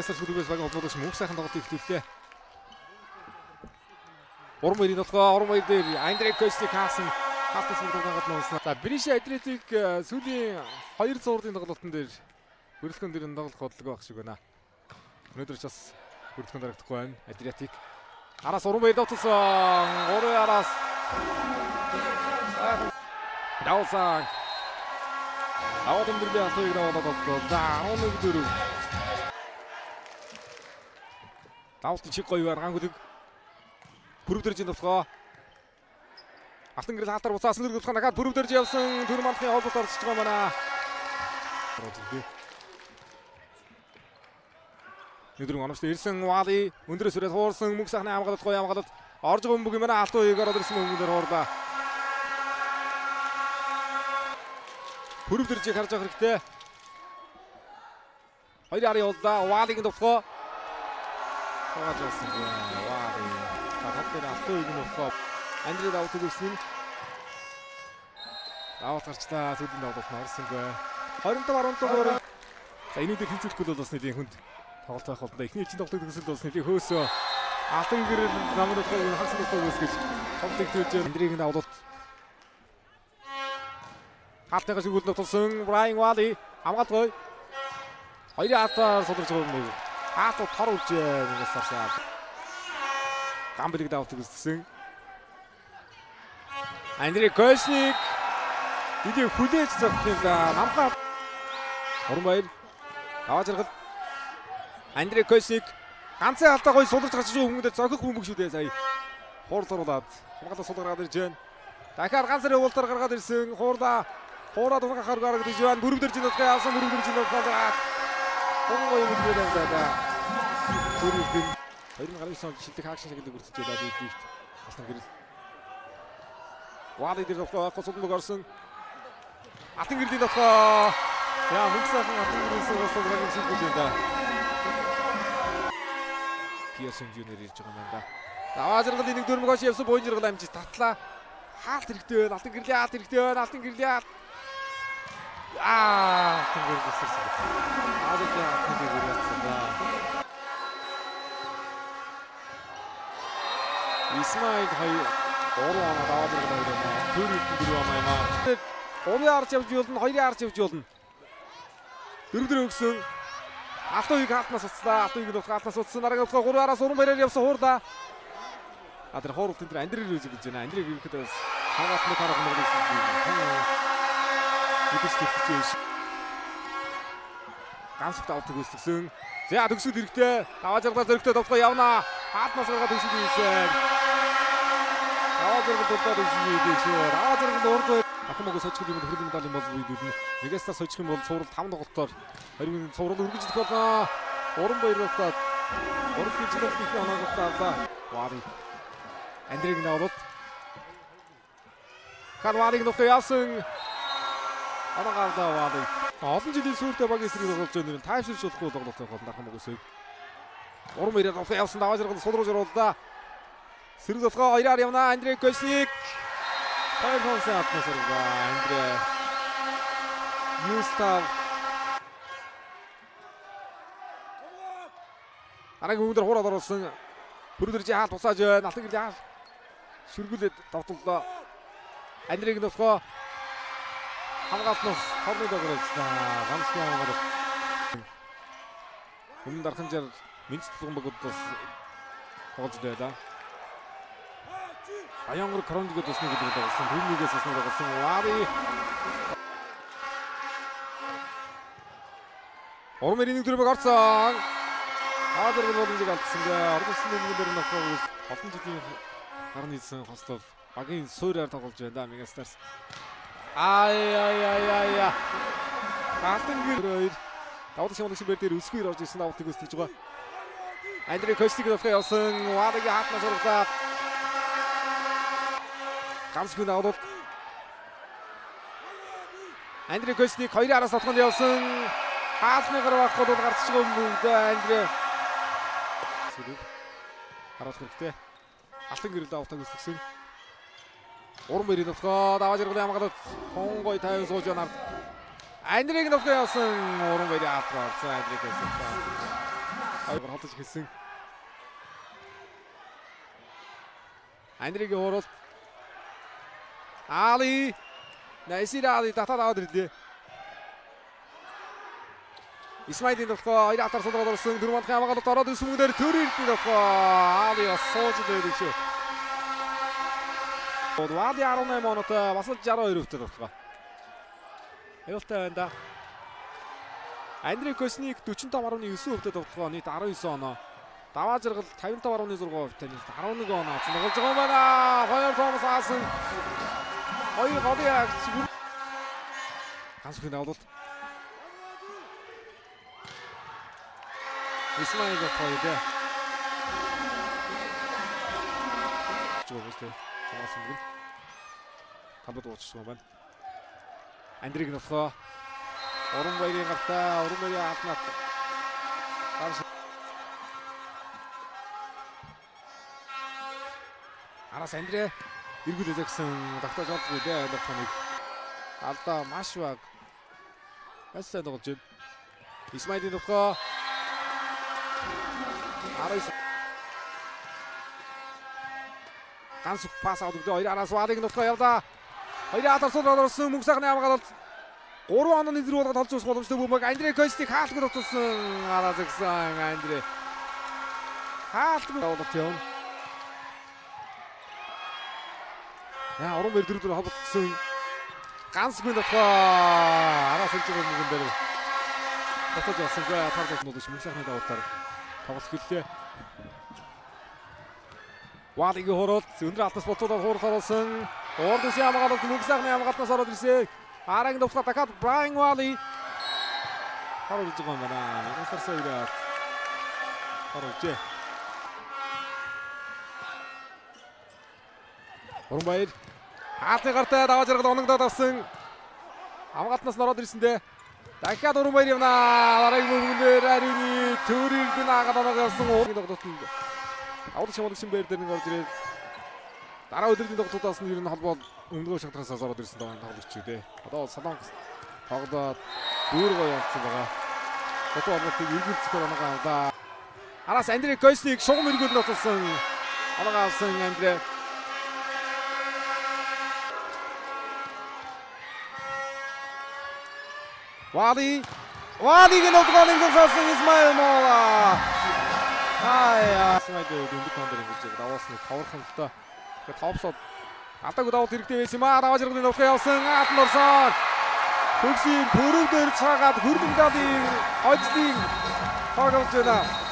Мегастар сүлгээс багийн холбоодог мөнх сайхан тоглолтыг эхлүүллээ. Уран баярын толгой, уран баяр дээр Андрей Костик хаасан халтас мөрөнд гаднаа. За Бриша Атлетик сүүлийн 2 зуурын тоглолтын дээр бүрэлдэхүүн дээр тоглох бодлого байх шиг байна. Өнөөдөр ч бас бүрэлдэхүүн дарагдахгүй байна. Атлетик араас уран баяр дотсон 3 араас Давсан Авадын дэрбээ асуугийг даваад боллоо. За 11-4. Давтын чиг гоё аргаан хөдөг. Бүрөвдөржийн толгой. Алтан гэрэл хаалтар буцаасан дэргэл толгой дахиад бүрөвдөрж явсан төр мандахын холболт орсож байгаа мана. Өдрөн оновчтой ирсэн Вали өндрөөс өрөөд хуурсан мөнх сайхны хамгаалалт гоё хамгаалалт орж байгаа бөмбөг мана алтан үеийг ороод ирсэн мөнгөөр хуурлаа. Бүрөвдөржийг харж авах хэрэгтэй. Хоёрын арын явууллаа. Валигийн толгой. Хааж болсон байна. Вали. Хатар алтан үеийг нөхөө. Андрей давт өгсөн. Давт гарчлаа. Сүүлийн давт нарсангүй. 25-13. За энүүдийг хизүүлэхгүй бол бас нэлийн хүнд тоглолт байх болно. Эхний чинь тоглолтыг төгсөл бас нэлийн хөөсөө. Алтан гэрэл намын толгойг хасах болохгүй гэж тоглолтыг төвж Андрейг давлуулт. Халтайгаа шигүүлнэ тулсан Брайан Вали хамгаалгой. Хоёрын хатаар содорч байгаа юм. Хаалтаа тор үлж нэгээс таршаа. Гамберийг давт өгсөн. Андрей Костик идэ хүлээж зогсох юм да. Намхаа уран баяр аваа жаргал. Андрей Костик ганцхан халтаа гоё суларч гарч шүү хүмүүдээ зохих бөмбөг шүү дээ сая. Хуурлуулаад хамгаалал сулгараад ирж байна. Дахиад ганцхан явуултаар гаргаад ирсэн. Хуураад унгахаар гараад ирж байна. Бүрөвдөрж нутгаа явсан бүрөвдөрж нутгаа. Гонгой юм дээр байгаа. Бүрөвдөн 2019 онд шилдэг хаагшин шагналыг бүртэж байгаа дийгт. Алтан гэрэл. Вали дээр госолмог орсон. Алтан гэрлийн дотоо. Яа мөнх сайхан алтан гэрэлээс госолмог шилдэж байна. Пиасын жүүнээр ирж байгаа юм да. Аваа жаргал нэг дөрмөг ош явсан буйн жаргал амжиж татлаа. Хаалт хэрэгтэй байна. Алтан гэрлийн хаалт хэрэгтэй байна. Алтан гэрлийн хаалт. Алтан гэрэл гисэрсэн. Алтан гэрэл гисэрсэн да. Исмаил хай ороо аваад байгаа юм. Төрөнд дөрөв амаа. Ороо арч явж болно, хоёрын арч явж болно. Дөрөв өгсөн. Алтан үеийг хаалтнаас уцлаа. Алтан үеийг хаалтнаас уцсан. Дараагийн утгаа 3 араас уран баяраар явсан хуурда. Тэр хооролт энэ Андрей рүү гэж байна. Андрей ирэхэд бас хагаалтны тарах мөр гэсэн юм. Үдэж тэгчихэж. Ганц их давтаг үүсгэсэн. За төгсөд хэрэгтэй. Даваа жаргалаа зөрөгтэй толгой явна. Хаалтнаас гаргаад төгсөд ийсэн. Даваа жаргал дурдаад ийсэн. Даваа жаргал урд бай. Ахмаг сочхол юм хөрөлмөд медалийн бол үйдүүд нь. Нэгээс та сочх юм бол цуврал 5 тоглолтоор 20-ийн цуврал үргэлжлэх болно. Уран баяр болоод. Урд хилжлэх их оногдоо. Вари. Андрейг навод. Карвалиг нөхөө явсан. Анагаалда Вали. Олон жилийн сүүлдээ баг эсрэг тоглож байгаа нэр таймширч болохгүй тоглолт байх болно хамаагүй сэв. Уран баяраар нөхөө явсан даваа жаргал сулруулж оруулаа. Сэрэг толгой 2-аар явна Андрей Костик. Хоёр хонсын атнаас орваа Андрей. Юстав. Араг өндөр хуураад оруулсан. Бүрдэржи хаалт тусааж байна. Алтан гэрлийн хаалт. Шүргүүлээд давтууллаа. Андрейг нөхөө хамгаалтнаас хорнод өгөрөлсөн. Ганцхан хамгаалалт. Өмнө дарханжаар Минц бөмбөгөөс тоглож байлаа. Аянгор Крондигэд төснө гэдэг болсон. Түүнийгээс төснө болсон. Вари. Ормэрийн дөрөв орцсон. Хаадар боломжийг алдсан гэ. Ордосын нэмэлээр нь авах олон жилийн гарны ийсэн хослол багийн суурьаар тоглож байна. Мегастарс. Ай. Алтан гэрэл. Давд шимэг шимбэр дээр өсгөр орж ирсэн давтыг өсгөж байгаа. Андрей Костик нөхөө явсан. Валагийн хаалтнаас оруулаа. Ганц хүн аваад. Андрей Костик 2 араас татганд явсан. Хаалтны гарах бол гарч байгаа юм даа Андрей. Харуулах хэрэгтэй. Алтан гэрэл давтаг өсгсөн. Уран баярын нөхөө даваа жаргалын хамгаалалт хонгой тайван сууж байна. Андрейг нөхөө явсан уран баярын хаалт орсон Андрей Костик. Айгуур холдож хэлсэн. Андрегийн уралт. Али. Найсирали татаад аваад ирлээ. Исмаилын дотгоо 2 атар сулгаад орсон 4 мандах хамгаалалт ороод ирсэн мөнгөөр төрөлтний дотгоо Али сууж байдаг шүү. Вади 18 оноо бас л 62 өвтөд дотгоо. Аюултай байна да. Андре Косник 45.9 өвтөд дотгоо нийт 19 оноо. Даваа жаргал 55.6%-тай нийт 11 оноо цуглаж байгаа юм байна. Хоёр Томас Аасан. Хоёр голын агч. Ганц хүн авалт. Исмаил гоёдэ. Чугөөстэй. Томасан гүн. Хамбад ууцсан байна. Андрийг нөхөө. Орон баярын гартаа, орон баярын хаалтнаад. Араас Андре эргүүлээд гэсэн тогтоож олдгүй дээ нөхөнийг. Алдаа маш баг. Асаа тоглож байна. Исмаилын нөхөө. Арайс ганц пас авдаг дээ. Хоёр араас Валиг нутгаа явлаа. Хоёр атар суулгаад орсон мөнгө сайхны хамгаалалт 3 онооны зэрэг болгоод олж уусах боломжтой бөмбөг Андре Костик хаалтгүй дотсон. Араа згсэн Андре. Хаалтгүй болоод явна. Яа орон бэр дөрөв холбогдсон. Ганц хүн дотгоо араас хэлж байгаа мөнгөн дээр. Дотоод явсан гээ таргалт нуудаж мөнгө сайхны даваатаар тоглох гэлээ. Валигийн хуралт өндөр алтас болтуудаар хуурах оруулсан. Ордосын хамгаалалт мөнгө сайхны хамгаалтнаас ороод ирсэн. Арагийн довтлоо дахиад Брайан Вали. Харуулж байгаа юм байна. Насарсаа ирээд. Харуулжээ. Орнбаяр хаалтны гартаа даваа жаргал оногдоод авсан. Хамгаалтнаас ороод ирсэндээ дахиад Орнбаяр явна. Дараагийн мөнгөндөр ариуны төрөлд наагаад оноо явсан. Тогтолтод аваад шамлагчин бээр дээр нэг орж ирээд дараа өдрийн тогтолтоос нь ер нь холбоо өмнөгөө шалтгаанаас ороод ирсэн тоглогч үү. Одоо Солонгос тоглоод бүр гоё явцсан байгаа. Хотоо орнотыг эргэлзэхээр оноо авлаа. Араас Андре Косник шугам эргүүл нотолсон. Оноо авсан Андре. Валигийн нутгааны зогсоосон Исмаил Мола. Исмаил дөндөө тондор ингэж даваасныг ховорхон л та. Тэгэхээр топсод алдаг даваад хэрэгтэй байсан юм аа. Даваа жаргалын нутгаа явсан. Атан орсон. Хөгсийн пөрөв дээр цаагаад хөрдөн далын хождын тоглож байна.